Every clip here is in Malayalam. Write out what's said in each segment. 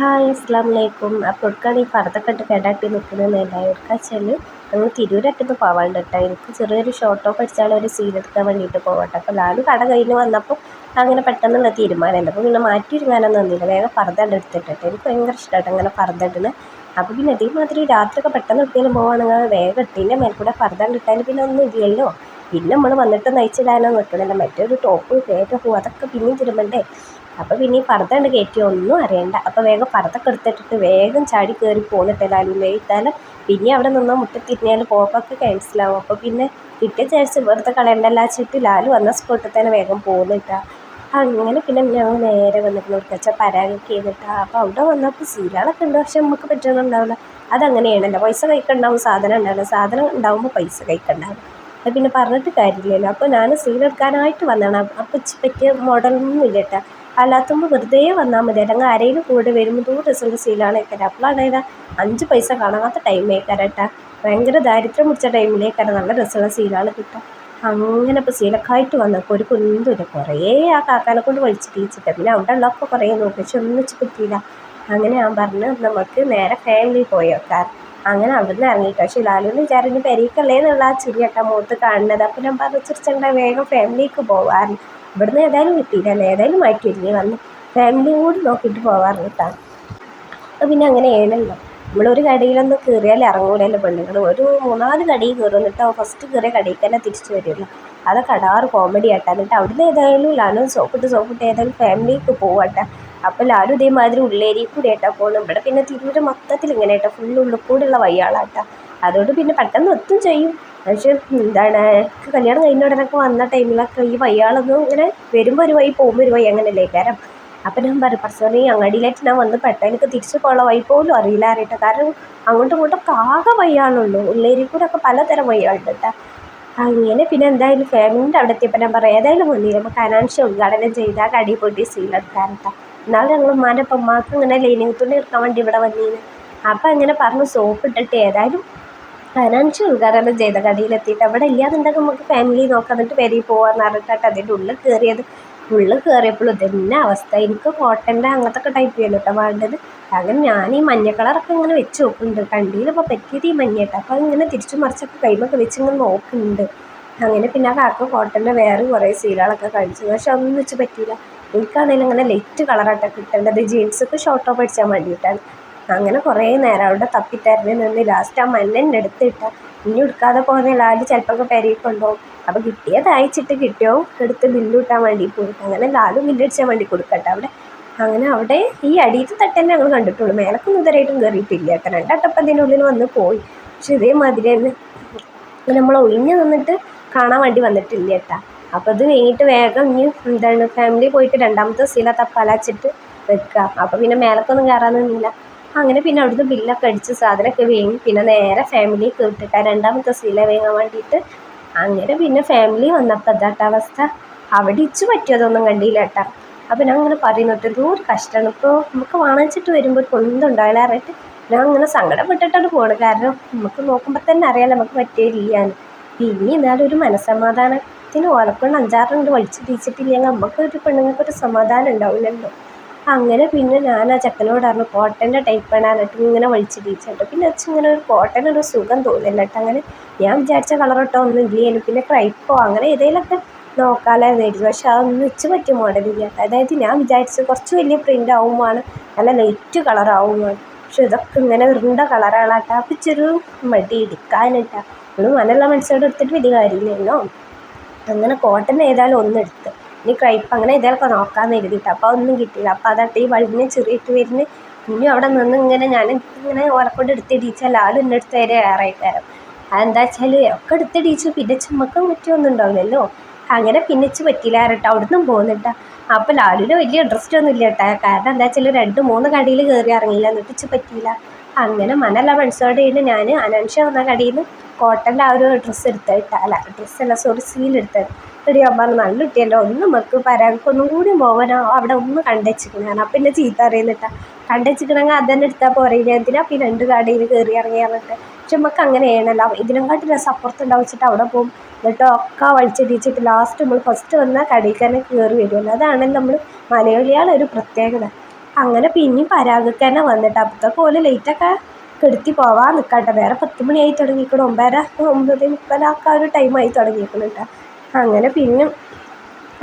ഹായ് അസ്സലാമലൈക്കും. അപ്പോൾ എടുക്കാണ് ഈ പർദ്ദയൊക്കെ ഇട്ട് കെടാട്ടി നിൽക്കുന്നത് എല്ലാവർക്കും വെച്ചാൽ ഞങ്ങൾ തിരൂരറ്റത്ത് പോവാണ്ട് കേട്ടോ. എനിക്ക് ചെറിയൊരു ഷോർട്ട് ടോപ്പ് അടിച്ചാൽ ഒരു സീൻ എടുക്കാൻ വേണ്ടിയിട്ട് പോകട്ടെ. അപ്പോൾ ലാലു കട കഴിഞ്ഞ് വന്നപ്പോൾ അങ്ങനെ പെട്ടെന്നുള്ള തീരുമാനമുണ്ട്. അപ്പോൾ പിന്നെ മാറ്റിയിരുന്നാനൊന്നും ഒന്നുമില്ല, വേഗം പർദ്ദ എടുത്തിട്ട് എനിക്ക് ഭയങ്കര ഇഷ്ടമായിട്ട് അങ്ങനെ പർദ്ദ ഇടുന്നത്. അപ്പോൾ പിന്നെ അതേമാതിരി രാത്രിയൊക്കെ പെട്ടെന്ന് എവിടെയെങ്കിലും പോവുകയാണെങ്കിൽ വേഗം ഇട്ടതിൻ്റെ മേൽ കൂടെ പർദ്ദ ഇട്ടാൽ പിന്നെ ഒന്നും ഇല്ലല്ലോ. പിന്നെ നമ്മൾ വന്നിട്ട് നയിച്ചിടാനോ നിൽക്കണമല്ലോ, മറ്റൊരു ടോപ്പ് വേഗം പോകും, അതൊക്കെ പിന്നെയും തിരുമ്പണ്ടേ. അപ്പോൾ പിന്നെ ഈ പർദ്ദ കൊണ്ട് കയറ്റി ഒന്നും അറിയണ്ട. അപ്പോൾ വേഗം പർദ്ദയൊക്കെ എടുത്തിട്ടിട്ട് വേഗം ചാടി കയറി പോന്നിട്ട് ലാലുവിൻ്റെ ഇട്ടാലും പിന്നെ അവിടെ നിന്നോ മുട്ടത്തിരിഞ്ഞാൽ പോക്കൊക്കെ ക്യാൻസലാവും. അപ്പോൾ പിന്നെ കിട്ടിയ ചാൻസ് വെറുതെ കളയണ്ടല്ല വെച്ചിട്ട് ലാലു വന്ന സ്പോട്ടിൽ തന്നെ വേഗം പോകുന്നിട്ടാ. അങ്ങനെ പിന്നെ ഞങ്ങൾ നേരെ വന്നിട്ട് നോക്കിച്ചാൽ പരാഗൊക്കെ ചെയ്തിട്ടാ. അപ്പോൾ അവിടെ വന്നപ്പോൾ സീലാളൊക്കെ ഉണ്ട്, പക്ഷെ നമുക്ക് പറ്റുന്നുണ്ടാവില്ല. അതങ്ങനെയാണല്ലോ, പൈസ കഴിക്കണ്ടാവും, സാധനം ഉണ്ടാവില്ല, സാധനം ഉണ്ടാവുമ്പോൾ പൈസ കഴിക്കണ്ടാവും. അത് പിന്നെ പറഞ്ഞിട്ട് കാര്യമില്ലല്ലോ. അപ്പോൾ ഞാൻ സീലെടുക്കാനായിട്ട് വന്നതാണ്. അപ്പോൾ പറ്റിയ മോഡലൊന്നും ഇല്ല കേട്ടോ. അല്ലാത്തുമ്പോൾ വെറുതെ വന്നാൽ മതി, അല്ലെങ്കിൽ ആരെങ്കിലും കൂടെ വരുമ്പോൾ രസമുള്ള സീലാണ് വെക്കാറ്. അപ്പോഴാണ് 5 പൈസ കാണാത്ത ടൈം വെക്കാറ് കേട്ടോ. ഭയങ്കര ദാരിദ്ര്യം പിടിച്ച ടൈമിലേക്കാണ് നല്ല രസമുള്ള സീലുകൾ കിട്ടുക. അങ്ങനെ ഇപ്പോൾ സീലൊക്കെ വന്നപ്പോൾ ഒരു കുന്തില്ല, കുറേ ആ കാക്കാനെ കൊണ്ട് വലിച്ച് ടീച്ചിട്ട് പിന്നെ അവിടെ ഉള്ളപ്പോൾ കുറേ നോക്കി, പക്ഷെ ഒന്നിച്ച് പറ്റിയില്ല. അങ്ങനെ ഞാൻ പറഞ്ഞു നമുക്ക് നേരെ ഫാമിലി പോയി വെക്കാം. അങ്ങനെ അവിടുന്ന് ഇറങ്ങിയിട്ട്, പക്ഷേ ലാലുവിന് വിചാരിച്ച് പെരീക്കല്ലേന്നുള്ള ആ ചിരിയൊക്കെ മുഖത്ത് കാണുന്നത്. അപ്പോൾ ഞാൻ പറഞ്ഞു ചിരിച്ചണ്ട, വേഗം ഫാമിലിക്ക് പോകാറ്. ഇവിടുന്ന് ഏതായാലും കിട്ടിയില്ലല്ലോ, ഏതായാലും മാറ്റി ഒരുങ്ങി വന്ന് ഫാമിലിയും കൂടി നോക്കിയിട്ട് പോകാറുണ്ടാണ്. അപ്പോൾ പിന്നെ അങ്ങനെയാണല്ലോ, നമ്മളൊരു കടയിലൊന്നും കയറിയാൽ ഇറങ്ങൂലല്ലോ പെണ്ണുങ്ങൾ. ഒരു 3-4 കടയിൽ കയറും, എന്നിട്ടോ ഫസ്റ്റ് കയറിയ കടയിൽ തന്നെ തിരിച്ചു വരുമല്ലോ. അതൊക്കെ അടാറ് കോമഡി ആട്ടാ. എന്നിട്ട് അവിടുന്ന് ഏതായാലും ലാലു സോപ്പിട്ട് ഏതായാലും ഫാമിലിക്ക് പോകട്ടെ. അപ്പോൾ ലാലു ഇതേമാതിരി ഉള്ളേരിയിൽ കൂടി ആയിട്ടാ പോകുന്നത്. ഇവിടെ പിന്നെ തിരൂര് മൊത്തത്തിൽ ഇങ്ങനെ ആയിട്ടാ, ഫുള്ള് ഉള്ളിൽ കൂടെയുള്ള വയ്യാളാട്ടാ. അതുകൊണ്ട് പിന്നെ പെട്ടെന്ന് ഒത്തും ചെയ്യും. പക്ഷേ കല്യാണം കഴിഞ്ഞ ഉടനൊക്കെ വന്ന ടൈമിലൊക്കെ ഈ വയ്യാളൊന്നും ഇങ്ങനെ വരുമ്പോൾ ഒരു വഴി പോകുമ്പോൾ ഒരു വഴി അങ്ങനെയല്ലേ കാരണം. അപ്പം ഞാൻ പറയും പർസണലി അങ്ങടിയിലായിട്ട് ഞാൻ വന്ന് പെട്ടെന്ന് എനിക്ക് തിരിച്ചു പോകാനുള്ള വഴി പോലും അറിയില്ല അറിയട്ടെ. കാരണം അങ്ങോട്ടും ഇങ്ങോട്ടൊക്കെ ആകെ വയ്യാളുള്ളൂ, ഉള്ളേരിയിൽ കൂടെ ഒക്കെ പലതരം വയ്യാളുണ്ട് കേട്ടോ. അങ്ങനെ പിന്നെ എന്തായാലും ഫാമിലിൻ്റെ അവിടെ എത്തിയപ്പോൾ ഞാൻ പറയാം ഏതായാലും വന്നില്ല, നമുക്ക് ഫൈനാൻഷ്യൽ ഉദ്ഘാടനം ചെയ്താൽ കടി പൊട്ടി സീലെടുക്കാൻ കേട്ടോ. എന്നാലും ഞങ്ങൾ ഉമ്മാൻ്റെ അപ്പം ഉമ്മാക്ക് ഇങ്ങനെ ലൈനിങ് തുണി എടുക്കാൻ വേണ്ടി ഇവിടെ വന്നിരുന്നു. അപ്പം അങ്ങനെ പറഞ്ഞ് സോപ്പ് ഇട്ടിട്ട് ഏതായാലും ഫൈനാൻഷ്യൽ ഉദ്ഘാടനം ചെയ്ത കടയിലെത്തിയിട്ട് അവിടെ ഇല്ലാന്നുണ്ടെങ്കിൽ നമുക്ക് ഫാമിലി നോക്കാം, എന്നിട്ട് പെരിയിൽ പോകാമെന്ന് പറഞ്ഞിട്ട് അതിൻ്റെ ഉള്ളിൽ കയറിയത്. ഉള്ളിൽ കയറിയപ്പോഴും ഇതന്നെ അവസ്ഥ. എനിക്ക് കോട്ടൻ്റെ അങ്ങനത്തെ ടൈപ്പ് ചെയ്യല്ലോ കേട്ടോ വേണ്ടത്. അങ്ങനെ ഞാൻ ഈ മഞ്ഞ കളറൊക്കെ ഇങ്ങനെ വെച്ച് നോക്കുന്നുണ്ട്. കണ്ടിയിലിപ്പോൾ പറ്റിയത് ഈ മഞ്ഞേട്ടോ. അപ്പോൾ അതിങ്ങനെ തിരിച്ചു മറിച്ചൊക്കെ കൈമൊക്കെ വെച്ച് ഇങ്ങനെ നോക്കുന്നുണ്ട്. അങ്ങനെ പിന്നെ ആ കാക്ക കോട്ടൻ്റെ വേറെ കുറേ സീലുകളൊക്കെ കഴിച്ചു, പക്ഷെ ഒന്നും വെച്ച് പറ്റിയില്ല. എനിക്കാണെങ്കിലും ഇങ്ങനെ ലൈറ്റ് കളറായിട്ടൊക്കെ കിട്ടേണ്ടത്, ജീൻസൊക്കെ ഷോർട്ട് ടോപ്പ് അടിച്ചാൽ വേണ്ടിയിട്ടാണ്. അങ്ങനെ കുറേ നേരം അവിടെ തപ്പിത്തരഞ്ഞ് നിന്ന് ലാസ്റ്റ് ആ മഞ്ഞൻ്റെ എടുത്തിട്ട ഇനി എടുക്കാതെ പോകുന്ന ലാലു ചിലപ്പോൾ പെരയിൽ കൊണ്ടുപോകും. അപ്പോൾ കിട്ടിയത് അയച്ചിട്ട് കിട്ടിയോ എടുത്ത് ബില്ല് കിട്ടാൻ വേണ്ടി പോയി. അങ്ങനെ ലാലു ബില്ലടിച്ചാൻ വേണ്ടി കൊടുക്കട്ടെ അവിടെ. അങ്ങനെ അവിടെ ഈ അടിയത്തെ തട്ടന്നെ ഞങ്ങൾ കണ്ടിട്ടുള്ളൂ, മേലക്കൊന്നും ഇതുവരെയായിട്ടും കയറിയിട്ടില്ല കേട്ടോ. 2 വട്ടം അതിൻ്റെ ഉള്ളിൽ വന്ന് പോയി. പക്ഷെ ഇതേമാതിരി തന്നെ നമ്മൾ ഒഴിഞ്ഞ് നിന്നിട്ട് കാണാൻ വേണ്ടി വന്നിട്ടില്ല കേട്ടോ. അപ്പോൾ അത് കഴിഞ്ഞിട്ട് വേഗം ഇനി ഫാമിലി പോയിട്ട് 2ാമത്തെ സീല തപ്പാലച്ചിട്ട് വെക്കുക. അപ്പോൾ പിന്നെ മേലക്കൊന്നും കയറാൻ നിന്നില്ല. അങ്ങനെ പിന്നെ അവിടുന്ന് ബില്ലൊക്കെ അടിച്ച് സാധനമൊക്കെ വേങ്ങി പിന്നെ നേരെ ഫാമിലി കേട്ടിട്ടാ 2ാമത്തെ സീല വേങ്ങാൻ വേണ്ടിയിട്ട്. അങ്ങനെ പിന്നെ ഫാമിലി വന്നപ്പോൾ അതാട്ട അവസ്ഥ. അവിടെ ഇച്ച് പറ്റിയതൊന്നും കണ്ടില്ല കേട്ടോ. അപ്പോൾ ഞാൻ അങ്ങനെ പറയുന്നത് എന്തോ ഒരു കഷ്ടമാണ്. ഇപ്പോൾ നമുക്ക് വാങ്ങിച്ചിട്ട് വരുമ്പോൾ കൊണ്ടുണ്ടാവില്ല അറിയിട്ട് ഞാൻ അങ്ങനെ സങ്കടപ്പെട്ടിട്ടാണ് പോകണം. കാരണം നമുക്ക് നോക്കുമ്പോൾ തന്നെ അറിയാമല്ലോ നമുക്ക് പറ്റിയില്ലാന്ന്. പിന്നെ എന്നാലും ഒരു മനസ്സമാധാനത്തിന് ഓലക്കൊണ്ട് 5-6 വലിച്ച് ടീച്ചിട്ടില്ലെങ്കിൽ നമുക്കൊരു പെണ്ണുങ്ങൾക്കൊരു സമാധാനം ഉണ്ടാവില്ലല്ലോ. അങ്ങനെ പിന്നെ ഞാൻ ആ ചെക്കനോട് പറഞ്ഞു കോട്ടൻ്റെ ടൈപ്പാണ് എന്നിട്ട് ഇങ്ങനെ വലിച്ച് ടീച്ചിട്ട് പിന്നെ ഇങ്ങനെ ഒരു കോട്ടനൊരു സുഖം തോന്നില്ല കേട്ടോ. അങ്ങനെ ഞാൻ വിചാരിച്ച കളറിട്ടോ ഒന്നും ഇല്ലേനും, പിന്നെ ക്രൈപ്പോ അങ്ങനെ ഏതെങ്കിലുമൊക്കെ നോക്കാമല്ലോ വിചാരിച്ചു. പക്ഷെ അതൊന്നും വെച്ച് പറ്റിയ മോഡലില്ല. അതായത് ഞാൻ വിചാരിച്ചത് കുറച്ച് വലിയ പ്രിൻ്റ് ആവുമാണ്, നല്ല ലൈറ്റ് കളറാവുമാണ്. പക്ഷെ ഇതൊക്കെ ഇങ്ങനെ ഉരുണ്ട കളറുകളാട്ടാ. അപ്പം ചെറു മടി എടുക്കാനിട്ടാ നമ്മൾ മനയുള്ള മനസ്സോടെ എടുത്തിട്ട് വലിയ കാര്യമില്ലല്ലോ. അങ്ങനെ കോട്ടൺ ഏതായാലും ഒന്നെടുത്ത് ഇനി ക്രൈപ്പ് അങ്ങനെ ഏതായാലൊക്കെ നോക്കാമെന്ന് എഴുതിയിട്ട് അപ്പോൾ അതൊന്നും കിട്ടിയില്ല. അപ്പോൾ അതാട്ട് ഈ വഴിഞ്ഞ് ചെറിയിട്ട് വരുന്ന ഇനി അവിടെ നിന്ന് ഇങ്ങനെ ഞാൻ ഇങ്ങനെ ഓലക്കൊണ്ട് എടുത്തിടിച്ചാൽ ലാലും എൻ്റെ അടുത്ത് വരെ ഏറായിട്ട് തരാം. അതെന്താ വെച്ചാൽ ഒക്കെ എടുത്തിടിച്ചു പിന്നെ ചുമക്കാൻ പറ്റിയൊന്നും ഉണ്ടാവില്ലല്ലോ. അങ്ങനെ പിന്നിച്ച് പറ്റിയില്ല കേട്ടോ, അവിടുന്ന് പോകുന്നിട്ടാ. അപ്പോൾ ലാലുവിന് വലിയ ഇൻട്രസ്റ്റ് ഒന്നും ഇല്ല കേട്ടോ. കാരണം എന്താ വെച്ചാൽ 2-3 കടയിൽ കയറി ഇറങ്ങിയില്ല, എന്നിട്ട് പറ്റിയില്ല. അങ്ങനെ മനല്ല മനസ്സോടെയാണ് ഞാൻ അനാൻഷ വന്ന കടയിൽ നിന്ന് കോട്ടൻ്റെ ആ ഒരു ഡ്രസ്സ് എടുത്തിട്ട് ഡ്രസ്സല്ല സോറി സീലെടുത്തത്. എടി ഞാൻ പറഞ്ഞു നല്ല കിട്ടിയല്ലോ, ഒന്ന് നമുക്ക് പരാഗക്കൊന്നും കൂടി പോകാനോ അവിടെ ഒന്ന് കണ്ടുവച്ചിരിക്കണം. അപ്പം എന്നെ ചീത്ത അറിയുന്നിട്ടാ. കണ്ടുവച്ചിക്കണമെങ്കിൽ അതന്നെ എടുത്താൽ പോരയില്ല, എന്തിനാ പിന്നെ 2 കടയിൽ കയറി ഇറങ്ങി പറഞ്ഞിട്ട്. പക്ഷെ നമുക്ക് അങ്ങനെയാണല്ലോ, ഇതിനെക്കാട്ടി രസം അപ്പുറത്തുണ്ടാവും വെച്ചിട്ട് അവിടെ പോകും. എന്നിട്ട് ഒക്കെ വലിച്ചിടിച്ചിട്ട് ലാസ്റ്റ് നമ്മൾ ഫസ്റ്റ് വന്ന കടയിൽ തന്നെ കയറി വരുമല്ലോ. അതാണല്ലോ നമ്മൾ മലയാളികളൊരു പ്രത്യേകത. അങ്ങനെ പിന്നെയും പരാഗക്ക് തന്നെ വന്നിട്ട് അപ്പോഴത്തേക്ക് ഓല് ലൈറ്റൊക്കെ കെടുത്തി പോവാൻ നിൽക്കട്ടെ. വേറെ 10 മണിയായി തുടങ്ങിയിരിക്കണം, 9:30 ഒരു ടൈമായി തുടങ്ങിയിരിക്കണം കേട്ടോ. അങ്ങനെ പിന്നെ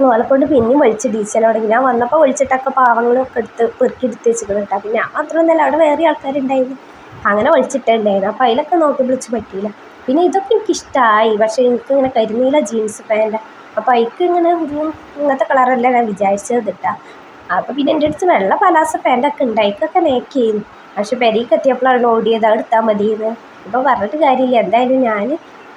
ഓലെക്കൊണ്ട് പിന്നെയും വലിച്ചിടീച്ചൽ തുടങ്ങി. ഞാൻ വന്നപ്പോൾ വലിച്ചിട്ടൊക്കെ പാവങ്ങളൊക്കെ പെറുക്കി എടുത്ത് വെച്ചിരിക്കണം കേട്ടോ. പിന്നെ ഞാൻ മാത്രമൊന്നുമല്ല, അവിടെ വേറെ ആൾക്കാരുണ്ടായിരുന്നു. അങ്ങനെ വലിച്ചിട്ടുണ്ടായിരുന്നു. അപ്പോൾ അതിലൊക്കെ നോക്കി വിളിച്ച് പറ്റിയില്ല. പിന്നെ ഇതൊക്കെ എനിക്കിഷ്ടമായി. പക്ഷേ എനിക്കിങ്ങനെ കരിനീല ജീൻസ് പാൻറ്, അപ്പോൾ അതിക്ക് ഇങ്ങനെ ഇങ്ങനത്തെ കളറല്ല ഞാൻ വിചാരിച്ചത് കേട്ടോ. അപ്പോൾ പിന്നെ എൻ്റെ അടുത്ത് വെള്ള പലാസ പാൻറ്റൊക്കെ ഉണ്ട്, അതിക്കൊക്കെ നേക്കിയിരുന്നു. പക്ഷെ പെരേക്ക് എത്തിയപ്പോഴാണ് ഓടിയത് അത് എടുത്താൽ മതിയെന്ന്. ഇപ്പോൾ പറഞ്ഞിട്ട് കാര്യമില്ല. എന്തായാലും ഞാൻ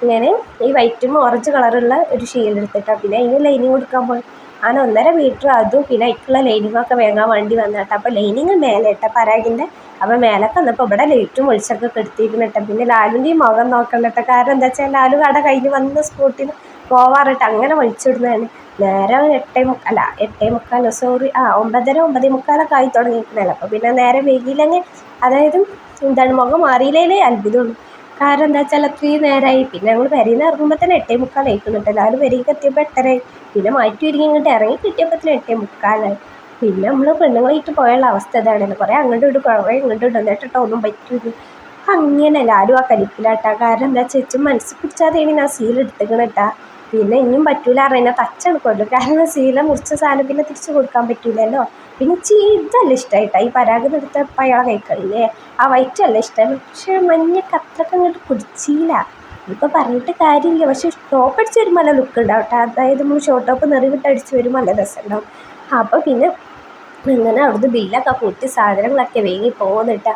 ഇങ്ങനെ ഈ വൈറ്റും ഓറഞ്ച് കളറുള്ള ഒരു ഷീൽ എടുത്തിട്ടാണ്. പിന്നെ അതിന് ലൈനിങ് കൊടുക്കാൻ പോയി. അങ്ങനെ 1.5 മീറ്റർ അതും പിന്നെ അതിക്കുള്ള ലൈനിങ്ങൊക്കെ വാങ്ങാൻ വേണ്ടി വന്നിട്ട്. അപ്പോൾ ലൈനിങ് മേലെ ഇട്ട പരാഗിൻ്റെ. അപ്പോൾ മേലൊക്കെ വന്നപ്പോൾ ഇവിടെ ലൈറ്റും വെളിച്ചൊക്കെ കെടുത്തിരിക്കണം കേട്ടോ. പിന്നെ ലാലുൻ്റെയും മുഖം നോക്കണം കേട്ടോ. കാരണം എന്താ വെച്ചാൽ ലാലു കട കഴിഞ്ഞ് വന്ന സ്പോട്ടിൽ പോവാറിട്ട് അങ്ങനെ വലിച്ചിടുന്നതാണ്. നേരെ 8:45 സോറി 9:30 9:45 ആയി തുടങ്ങിയിട്ടുണ്ടല്ലോ. അപ്പോൾ പിന്നെ നേരെ വൈകിയില്ലെങ്കിൽ, അതായത് എന്താണ് മുഖം മാറിയില്ലേ അത്ഭുതമുള്ളൂ. കാരണം എന്താ വെച്ചാൽ അത്രയും നേരമായി. പിന്നെ ഞങ്ങൾ പെരയിൽ നിന്ന് ഇറങ്ങുമ്പോൾ തന്നെ 8:45 ആയിക്കുന്നുണ്ട്. എല്ലാവരും പെരയ്ക്ക് എത്തിയപ്പോൾ 8:30 പിന്നെ മാറ്റി ഒരുങ്ങി ഇങ്ങോട്ട് ഇറങ്ങി കിട്ടിയപ്പോൾ 8:45. പിന്നെ നമ്മൾ പെണ്ണുങ്ങളായിട്ട് പോയുള്ള അവസ്ഥ ഇതാണല്ലോ. കുറേ അങ്ങോട്ടും ഇടും, കുറേ ഇങ്ങോട്ടും ഇടും, എന്നിട്ടിട്ടോ ഒന്നും പറ്റില്ല. അങ്ങനെ എല്ലാവരും ആ കലിപ്പിലാട്ടാ. കാരണം എന്താ വെച്ചാൽ മനസ്സിൽ പിടിച്ചാതെയാണ് ഞാൻ സീൽ എടുത്തേക്കണം കേട്ടാ. പിന്നെ ഇനിയും പറ്റൂല പറഞ്ഞാൽ തച്ചെടുക്കുമല്ലോ. കാരണം സീല മുറിച്ച സാധനം പിന്നെ തിരിച്ച് കൊടുക്കാൻ പറ്റൂലല്ലോ. പിന്നെ ഇതല്ല ഇഷ്ടമായിട്ടാ ഈ പരാഗം എടുത്തപ്പോൾ അയാളെ കഴിക്കണില്ലേ, ആ വൈറ്റ് അല്ല ഇഷ്ടമാണ്. പക്ഷേ മഞ്ഞക്ക് അത്രയ്ക്ക് അങ്ങോട്ട് പിടിച്ചില്ല. ഇപ്പോൾ പറഞ്ഞിട്ട് കാര്യമില്ല. പക്ഷേ ടോപ്പ് അടിച്ച് വരുമ്പോൾ നല്ല ലുക്ക് ഉണ്ടാവും കേട്ടോ. അതായത് നമ്മൾ ഷോർട്ട് ടോപ്പ് നിറവിട്ട് അടിച്ച് വരുമ്പോൾ നല്ല രസമുണ്ടാവും. അപ്പോൾ പിന്നെ അങ്ങനെ അവിടുന്ന് ബില്ലൊക്കെ കൂട്ടി സാധനങ്ങളൊക്കെ വേഗം പോകുന്നിട്ടാ.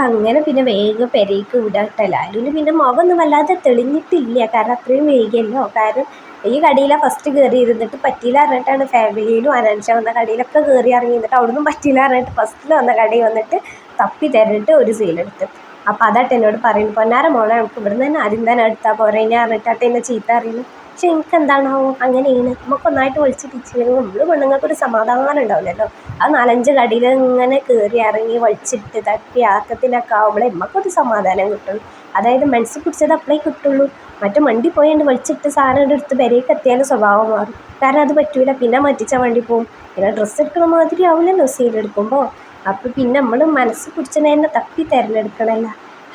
അങ്ങനെ പിന്നെ വേഗം പെരേക്ക് വിടാട്ടോ. എല്ലാവരും പിന്നെ മുഖമൊന്നും വല്ലാതെ തെളിഞ്ഞിട്ടില്ല, കാരണം അത്രയും വേഗമല്ലോ. കാരണം ഈ കടയിലാണ് ഫസ്റ്റ് കയറി ഇരുന്നിട്ട് പറ്റിയില്ല പറഞ്ഞിട്ടാണ് ഫാമിലിയിലും അനൻഷ വന്ന കടയിലൊക്കെ കയറി ഇറങ്ങി നിന്നിട്ട് അവിടുന്ന് പറ്റിയില്ല പറഞ്ഞിട്ട് ഫസ്റ്റിൽ വന്ന കടയിൽ വന്നിട്ട് തപ്പി തരണിട്ട് ഒരു സീലെടുത്ത്. അപ്പോൾ അതാട്ട് എന്നോട് പറയുന്നത്, പൊന്നാര മോളെ നമുക്ക് ഇവിടുന്ന് തന്നെ ആദ്യം തന്നെ എടുത്താൽ പോരെ ഇനി പറഞ്ഞിട്ടാട്ട് എന്നെ ചീത്ത അറിയുന്നു. പക്ഷെ എനിക്ക് എന്താണാവോ അങ്ങനെയാണ്. നമുക്ക് ഒന്നായിട്ട് വിളിച്ച് തിരിച്ചില്ലെങ്കിൽ നമ്മൾ പെണ്ണുങ്ങൾക്കൊരു സമാധാനം ഉണ്ടാവില്ലല്ലോ. ആ 4-5 കടയിൽ ഇങ്ങനെ കയറി ഇറങ്ങി വലിച്ചിട്ട് തട്ടി ആക്കത്തിലൊക്കെ ആവുമ്പോഴേ നമുക്കൊരു സമാധാനം കിട്ടുള്ളൂ. അതായത് മനസ്സിൽ പിടിച്ചത് അപ്പോഴേ കിട്ടുള്ളൂ. മറ്റേ മണ്ടി പോയാണ്ട് വലിച്ചിട്ട് സാധനം എടുത്ത് പെരേക്ക് എത്തിയാലും സ്വഭാവം മാറും. കാരണം അത് പറ്റൂല. പിന്നെ മറ്റിച്ച വണ്ടി പോകും. പിന്നെ ഡ്രസ്സ് എടുക്കണ മാതിരി ആവില്ലല്ലോ സീലെടുക്കുമ്പോൾ. അപ്പോൾ പിന്നെ നമ്മൾ മനസ്സ് പിടിച്ചതിനെ തന്നെ തപ്പി തിരഞ്ഞെടുക്കണമല്ല.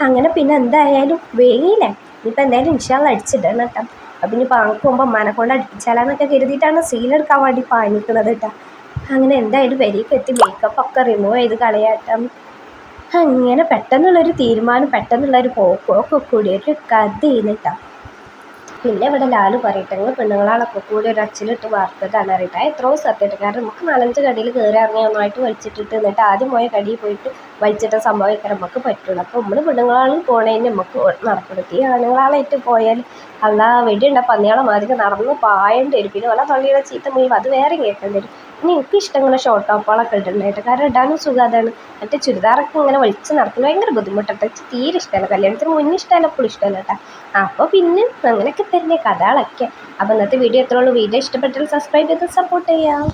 അങ്ങനെ പിന്നെ എന്തായാലും വേഗിയില്ലേ. ഇനിയിപ്പോൾ എന്തായാലും ഇൻഷാല്ലാ അടിച്ചിടണം കേട്ടോ. അപ്പം ഇനി പാങ്ങൾക്ക് പോകുമ്പോൾ അമ്മാനെ കൊണ്ട് അടുപ്പിച്ചാലാന്നൊക്കെ കരുതിയിട്ടാണ് സീലെടുക്കാൻ വേണ്ടി പാഞ്ഞിക്കണത് കേട്ടോ. അങ്ങനെ എന്തായാലും പെരേക്ക് എത്തി മേക്കപ്പൊക്കെ റിമൂവ് ചെയ്ത് കളയാട്ടം. അങ്ങനെ പെട്ടെന്നുള്ളൊരു തീരുമാനം, പെട്ടെന്നുള്ളൊരു പോക്കൊക്കെ കൂടി ഒരു കഥയാണ് കേട്ടോ. പിന്നെ ഇവിടെ ലാലു പറയട്ടെ, നിങ്ങൾ പെണ്ണുങ്ങളാളൊക്കെ കൂടി ഒരു അച്ചിലിട്ട് വാർത്തതാണ് അറിയട്ടെ. എത്രയോ സത്യമായിട്ട്. കാരണം നമുക്ക് 4-5 കടയിൽ കയറി ഇറങ്ങി ഒന്നായിട്ട് വലിച്ചിട്ടിട്ട് എന്നിട്ട് ആദ്യം പോയ കടയിൽ പോയിട്ട് വലിച്ചിട്ട സംഭവിക്കാൻ നമുക്ക് പറ്റുള്ളൂ. അപ്പോൾ നമ്മൾ പെണ്ണുങ്ങളാളും പോണേന് നമുക്ക് നടപ്പെടുത്തി. ആണുങ്ങളാളായിട്ട് പോയാൽ അല്ല വെടിയുണ്ട പന്നിയാളെ മാതിരി നടന്ന് പായേണ്ടി വരും. പിന്നെ ഓല തള്ളിയുടെ ചീത്ത മുഴുവൻ അത് വേറെ കേൾക്കേണ്ടി വരും. പിന്നെ എനിക്ക് ഇഷ്ടം ഇങ്ങനെ ഷോർട്ട് ടോപ്പുകളൊക്കെ ഇടുന്നുണ്ടായിട്ട്. കാരണം ഇടാനും സുഖം അതാണ്. മറ്റേ ചുരിദാറൊക്കെ ഇങ്ങനെ വലിച്ച് നടക്കുന്നത് ഭയങ്കര ബുദ്ധിമുട്ടാണ്. തീരെ ഇഷ്ടമല്ല. കല്യാണത്തിന് മുന്നേ ഇഷ്ടമല്ല, എപ്പോഴും ഇഷ്ടമല്ല കേട്ടോ. അപ്പോൾ പിന്നെ അങ്ങനെയൊക്കെ തന്നെ കഥകളൊക്കെ. അപ്പോൾ ഇന്നത്തെ വീഡിയോ എത്രയുള്ളൂ. വീഡിയോ ഇഷ്ടപ്പെട്ടാൽ സബ്സ്ക്രൈബ് ചെയ്ത് സപ്പോർട്ട് ചെയ്യാം.